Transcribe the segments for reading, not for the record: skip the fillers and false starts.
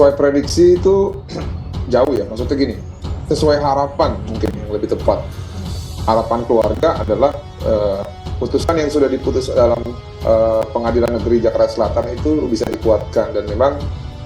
sesuai prediksi itu jauh ya, maksudnya gini, sesuai harapan mungkin yang lebih tepat. Harapan keluarga adalah putusan yang sudah diputus dalam Pengadilan Negeri Jakarta Selatan itu bisa dikuatkan, dan memang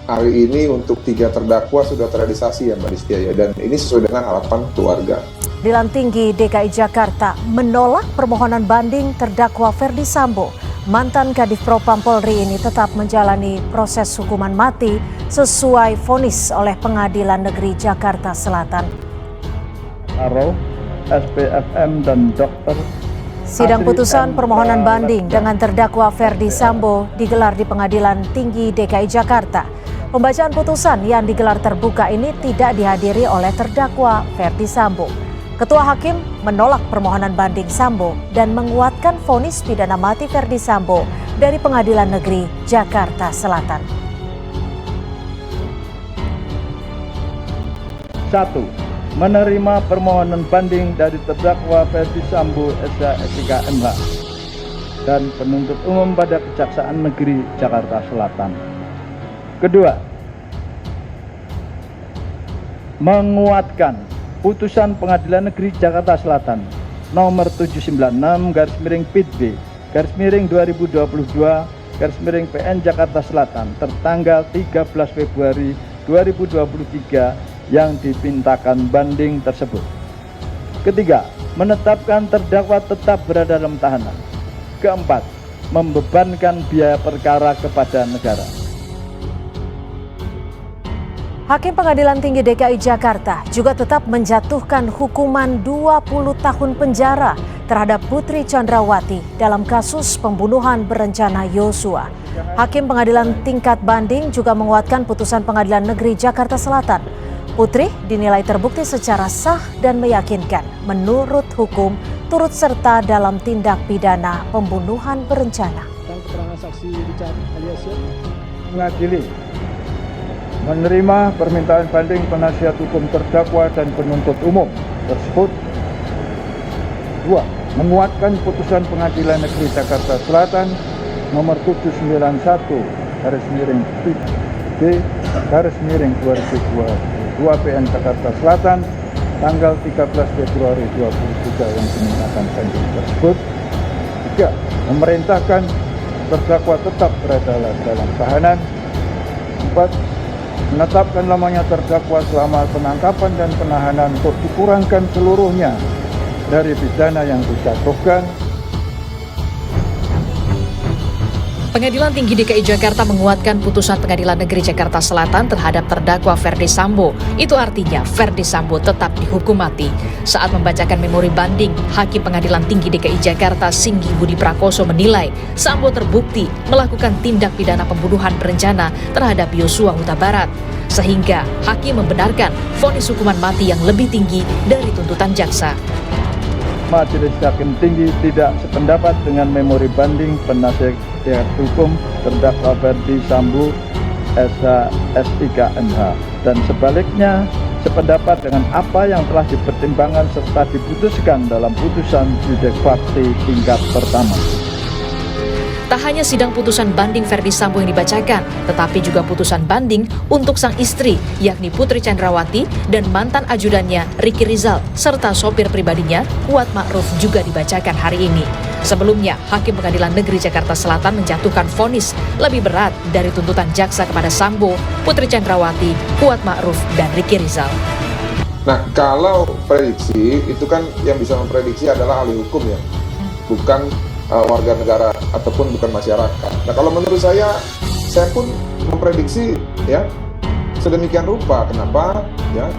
hari ini untuk 3 terdakwa sudah terrealisasi ya Mbak Distia ya, dan ini sesuai dengan harapan keluarga. Pengadilan Tinggi DKI Jakarta menolak permohonan banding terdakwa Ferdi Sambo. Mantan Kadif Propam Polri ini tetap menjalani proses hukuman mati sesuai vonis oleh Pengadilan Negeri Jakarta Selatan. Aro, SPFM dan dokter. Sidang putusan permohonan banding dengan terdakwa Ferdi Sambo digelar di Pengadilan Tinggi DKI Jakarta. Pembacaan putusan yang digelar terbuka ini tidak dihadiri oleh terdakwa Ferdi Sambo. Ketua Hakim menolak permohonan banding Sambo dan menguatkan vonis pidana mati Ferdi Sambo dari Pengadilan Negeri Jakarta Selatan. 1. Menerima permohonan banding dari terdakwa Ferdi Sambo SK MH dan penuntut umum pada Kejaksaan Negeri Jakarta Selatan. Kedua, menguatkan putusan Pengadilan Negeri Jakarta Selatan nomor 796/PIB/2022/PN Jakarta Selatan tertanggal 13 Februari 2023 yang dipintakan banding tersebut. Ketiga, menetapkan terdakwa tetap berada dalam tahanan. Keempat, membebankan biaya perkara kepada negara. Hakim Pengadilan Tinggi DKI Jakarta juga tetap menjatuhkan hukuman 20 tahun penjara terhadap Putri Chandrawati dalam kasus pembunuhan berencana Yosua. Hakim Pengadilan Tingkat Banding juga menguatkan putusan Pengadilan Negeri Jakarta Selatan. Putri dinilai terbukti secara sah dan meyakinkan menurut hukum turut serta dalam tindak pidana pembunuhan berencana. Keterangan saksi Richard Eliezer mengadili menerima permintaan banding penasihat hukum terdakwa dan penuntut umum tersebut. 2. Menguatkan putusan Pengadilan Negeri Jakarta Selatan nomor 791/PB/2022 PN Jakarta Selatan tanggal 13 Februari 2023 yang dimintakan banding tersebut. 3. Memerintahkan terdakwa tetap berada dalam tahanan. 4. Menetapkan lamanya terdakwa selama penangkapan dan penahanan untuk dikurangkan seluruhnya dari pidana yang dijatuhkan. Pengadilan Tinggi DKI Jakarta menguatkan putusan Pengadilan Negeri Jakarta Selatan terhadap terdakwa Ferdi Sambo. Itu artinya Ferdi Sambo tetap dihukum mati. Saat membacakan memori banding, Hakim Pengadilan Tinggi DKI Jakarta Singgi Budi Prakoso menilai Sambo terbukti melakukan tindak pidana pembunuhan berencana terhadap Yosua Huta Barat. Sehingga Hakim membenarkan vonis hukuman mati yang lebih tinggi dari tuntutan jaksa. Majelis Hakim Tinggi tidak sependapat dengan memori banding penasihat hukum terdakwa Ferdi Sambo SK MH dan sebaliknya sependapat dengan apa yang telah dipertimbangkan serta diputuskan dalam putusan Judek Fakti tingkat pertama. Tak hanya sidang putusan banding Ferdi Sambo yang dibacakan, tetapi juga putusan banding untuk sang istri, yakni Putri Chandrawati dan mantan ajudannya Ricky Rizal, serta sopir pribadinya Kuat Ma'ruf juga dibacakan hari ini. Sebelumnya, Hakim Pengadilan Negeri Jakarta Selatan menjatuhkan vonis lebih berat dari tuntutan jaksa kepada Sambo, Putri Chandrawati, Kuat Ma'ruf, dan Ricky Rizal. Nah, kalau prediksi, itu kan yang bisa memprediksi adalah ahli hukum ya, bukan warga negara ataupun bukan masyarakat. Nah, kalau menurut saya pun memprediksi ya sedemikian rupa. Kenapa? Ya,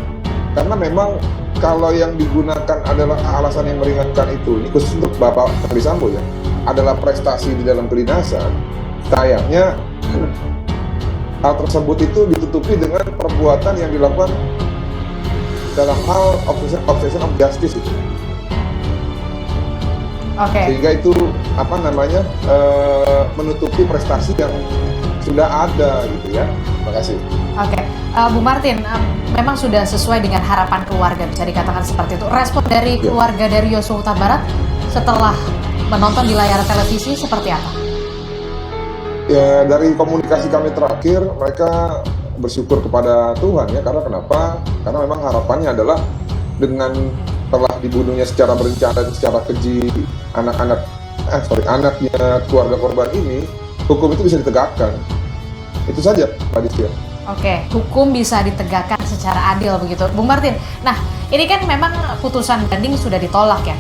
karena memang kalau yang digunakan adalah alasan yang meringankan ini khusus untuk Bapak Ferdi Sambo ya, adalah prestasi di dalam kedinasan. Sayangnya hal tersebut itu ditutupi dengan perbuatan yang dilakukan dalam hal obsession of justice itu. Sehingga itu menutupi prestasi yang sudah ada gitu ya. Terima kasih. Bu Martin, memang sudah sesuai dengan harapan keluarga, bisa dikatakan seperti itu. Respon dari keluarga dari Yosua Huta Barat setelah menonton di layar televisi seperti apa? Ya, dari komunikasi kami terakhir, mereka bersyukur kepada Tuhan ya, karena kenapa? Karena memang harapannya adalah dengan telah dibunuhnya secara berencana dan secara keji anaknya keluarga korban ini, hukum itu bisa ditegakkan. Itu saja, Pak Distia. Oke, hukum bisa ditegakkan secara adil begitu, Bung Martin. Nah, ini kan memang putusan banding sudah ditolak ya.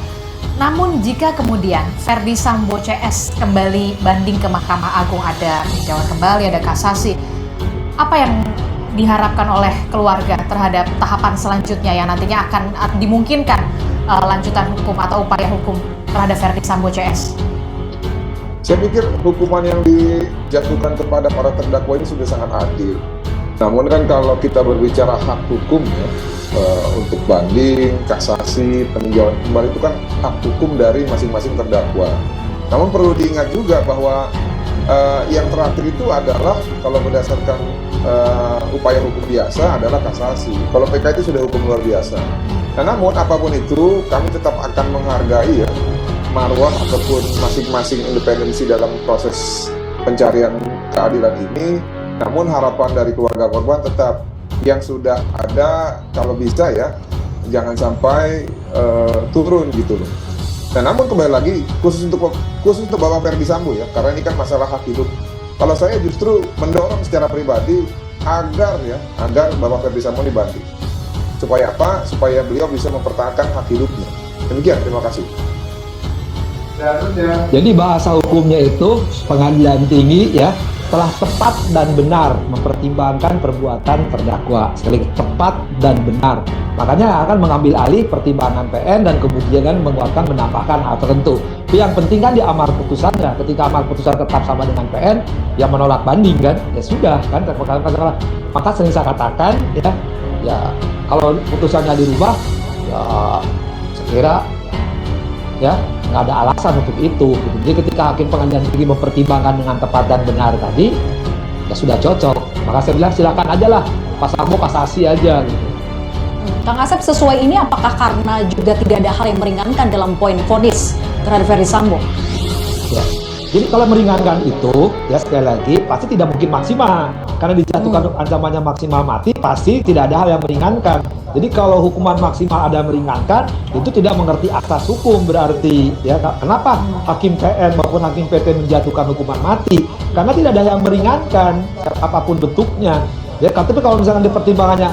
Namun jika kemudian Ferdy Sambo CS kembali banding ke Mahkamah Agung, ada peninjauan kembali, ada kasasi, apa yang diharapkan oleh keluarga terhadap tahapan selanjutnya yang nantinya akan dimungkinkan lanjutan hukum atau upaya hukum terhadap Ferdy Sambo CS? Saya pikir hukuman yang dijatuhkan kepada para terdakwa ini sudah sangat adil. Namun kan kalau kita berbicara hak hukum ya, untuk banding, kasasi, peninjauan kembali itu kan hak hukum dari masing-masing terdakwa. Namun perlu diingat juga bahwa yang terakhir itu adalah kalau berdasarkan upaya hukum biasa adalah kasasi. Kalau PK itu sudah hukum luar biasa. Nah, namun apapun itu kami tetap akan menghargai ya marwah ataupun masing-masing independensi dalam proses pencarian keadilan ini. Namun harapan dari keluarga korban tetap yang sudah ada kalau bisa ya jangan sampai turun gitu loh. Nah, namun kembali lagi khusus untuk Bapak Ferdy Sambo ya, karena ini kan masalah hak hidup. Kalau saya justru mendorong secara pribadi agar Bapak Ferdy Sambo dibanding. Supaya apa? Supaya beliau bisa mempertahankan hak hidupnya. Demikian, terima kasih. Jadi bahasa hukumnya itu pengadilan tinggi ya telah tepat dan benar mempertimbangkan perbuatan terdakwa. Sekali lagi, tepat dan benar. Makanya akan mengambil alih pertimbangan PN dan kemudian menguatkan menambahkan hal tertentu. Tapi yang penting kan di amar putusannya. Ketika amar putusan tetap sama dengan PN, yang menolak banding kan, ya sudah kan. Maka sering saya katakan ya kalau putusannya dirubah, ya saya kira ya nggak ada alasan untuk itu. Jadi ketika hakim pengadilan tinggi mempertimbangkan dengan tepat dan benar tadi, ya sudah cocok. Maka saya bilang silakan aja lah, Pak Sambo kasasi aja gitu. Kang Asep, sesuai ini apakah karena juga tidak ada hal yang meringankan dalam poin vonis terhadap Ferdy Sambo? Ya. Jadi kalau meringankan itu, ya sekali lagi pasti tidak mungkin maksimal. Karena dijatuhkan ancamannya maksimal mati, pasti tidak ada hal yang meringankan. Jadi kalau hukuman maksimal ada yang meringankan, itu tidak mengerti asas hukum berarti. Ya, kenapa hakim PN maupun hakim PT menjatuhkan hukuman mati? Karena tidak ada yang meringankan, apapun bentuknya. Ya, tapi kalau misalkan di pertimbangannya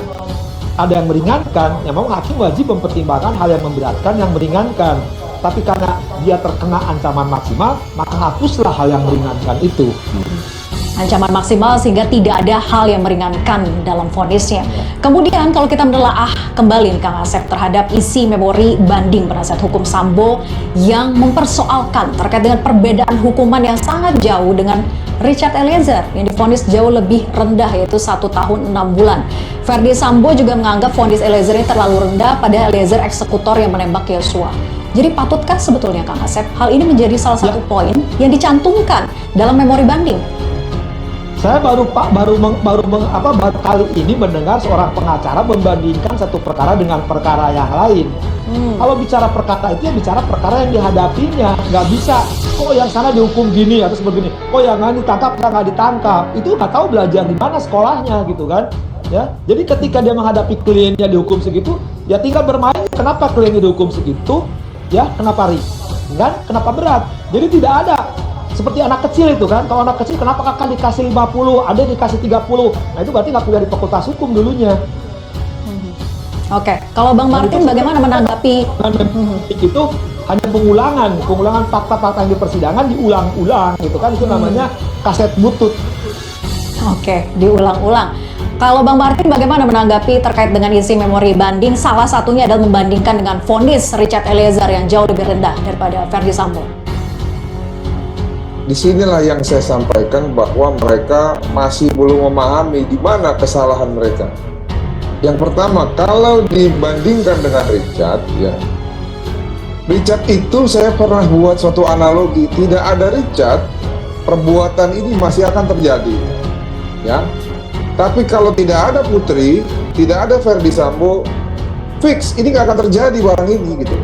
ada yang meringankan, ya memang hakim wajib mempertimbangkan hal yang memberatkan, yang meringankan. Tapi karena dia terkena ancaman maksimal, maka hapuslah hal yang meringankan itu. Ancaman maksimal sehingga tidak ada hal yang meringankan dalam vonisnya. Kemudian kalau kita menelaah kembali Kang Asep terhadap isi memori banding penasihat hukum Sambo yang mempersoalkan terkait dengan perbedaan hukuman yang sangat jauh dengan Richard Eliezer yang divonis jauh lebih rendah, yaitu 1 tahun 6 bulan. Ferdy Sambo juga menganggap vonis Eliezer ini terlalu rendah, padahal Eliezer eksekutor yang menembak Yosua. Jadi patutkah sebetulnya Kang Asep hal ini menjadi salah satu poin yang dicantumkan dalam memori banding? Saya baru kali ini mendengar seorang pengacara membandingkan satu perkara dengan perkara yang lain. Kalau bicara perkara itu ya bicara perkara yang dihadapinya, nggak bisa. Kok yang sana dihukum gini atau sebegini? Kok yang ditangkap nggak ditangkap? Itu nggak tahu belajar di mana sekolahnya gitu kan? Ya, jadi ketika dia menghadapi kliennya dihukum segitu, ya tinggal bermain. Kenapa kliennya dihukum segitu? Ya, kenapa ringan? Kenapa berat? Jadi tidak ada. Seperti anak kecil itu kan, kalau anak kecil kenapa kakak dikasih 50, ada dikasih 30, nah itu berarti nggak kuliah di fakultas hukum dulunya. Oke, kalau Bang Martin bagaimana menanggapi? Itu hanya pengulangan fakta-fakta yang di persidangan diulang-ulang gitu kan, itu namanya kaset butut. Oke, diulang-ulang. Kalau Bang Martin bagaimana menanggapi terkait dengan isi memori banding? Salah satunya adalah membandingkan dengan vonis Richard Eliezer yang jauh lebih rendah daripada Ferdy Sambo. Disinilah yang saya sampaikan bahwa mereka masih belum memahami di mana kesalahan mereka. Yang pertama, kalau dibandingkan dengan Richard, ya, Richard itu saya pernah buat suatu analogi. Tidak ada Richard, perbuatan ini masih akan terjadi, ya. Tapi kalau tidak ada Putri, tidak ada Ferdy Sambo, fix ini nggak akan terjadi barang ini gitu.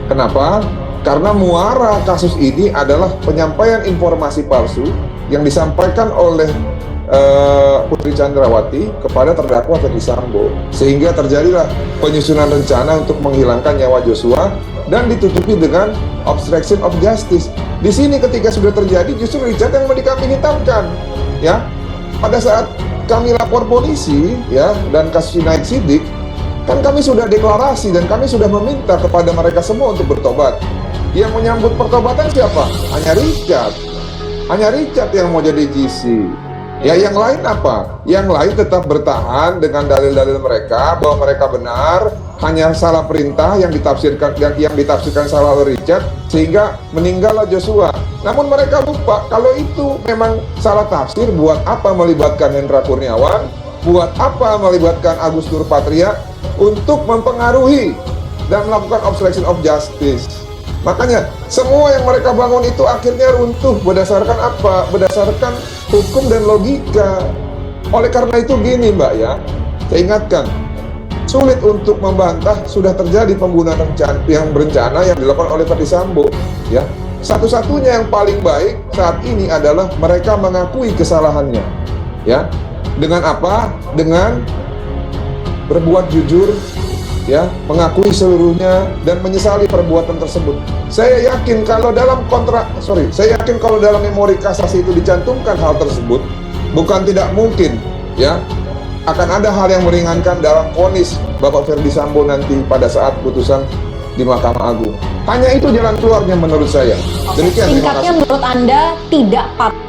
Kenapa? Karena muara kasus ini adalah penyampaian informasi palsu yang disampaikan oleh Putri Chandrawati kepada terdakwa Ferdi Sambo, sehingga terjadilah penyusunan rencana untuk menghilangkan nyawa Joshua dan ditutupi dengan obstruction of justice. Di sini ketika sudah terjadi justru Richard yang mau dikambing hitamkan, ya. Pada saat kami lapor polisi, ya, dan kasus naik sidik, kan kami sudah deklarasi dan kami sudah meminta kepada mereka semua untuk bertobat. Yang menyambut pertobatan siapa? Hanya Richard. Hanya Richard yang mau jadi GC. Ya, yang lain apa? Yang lain tetap bertahan dengan dalil-dalil mereka bahwa mereka benar, hanya salah perintah yang ditafsirkan salah oleh Richard sehingga meninggallah Joshua. Namun mereka lupa kalau itu memang salah tafsir. Buat apa melibatkan Hendra Kurniawan? Buat apa melibatkan Agus Nurpatria untuk mempengaruhi dan melakukan obstruction of justice? Makanya semua yang mereka bangun itu akhirnya runtuh berdasarkan apa? Berdasarkan hukum dan logika. Oleh karena itu gini Mbak ya, saya ingatkan, sulit untuk membantah sudah terjadi pembunuhan yang berencana yang dilakukan oleh Ferdi Sambo. Ya, satu-satunya yang paling baik saat ini adalah mereka mengakui kesalahannya. Ya, dengan apa? Dengan berbuat jujur, ya, mengakui seluruhnya dan menyesali perbuatan tersebut. Saya yakin kalau dalam memori kasasi itu dicantumkan hal tersebut, bukan tidak mungkin, ya, akan ada hal yang meringankan dalam vonis Bapak Ferdi Sambo nanti pada saat putusan di Mahkamah Agung. Hanya itu jalan keluarnya menurut saya. Demikian, terima kasih. Singkatnya menurut Anda tidak patut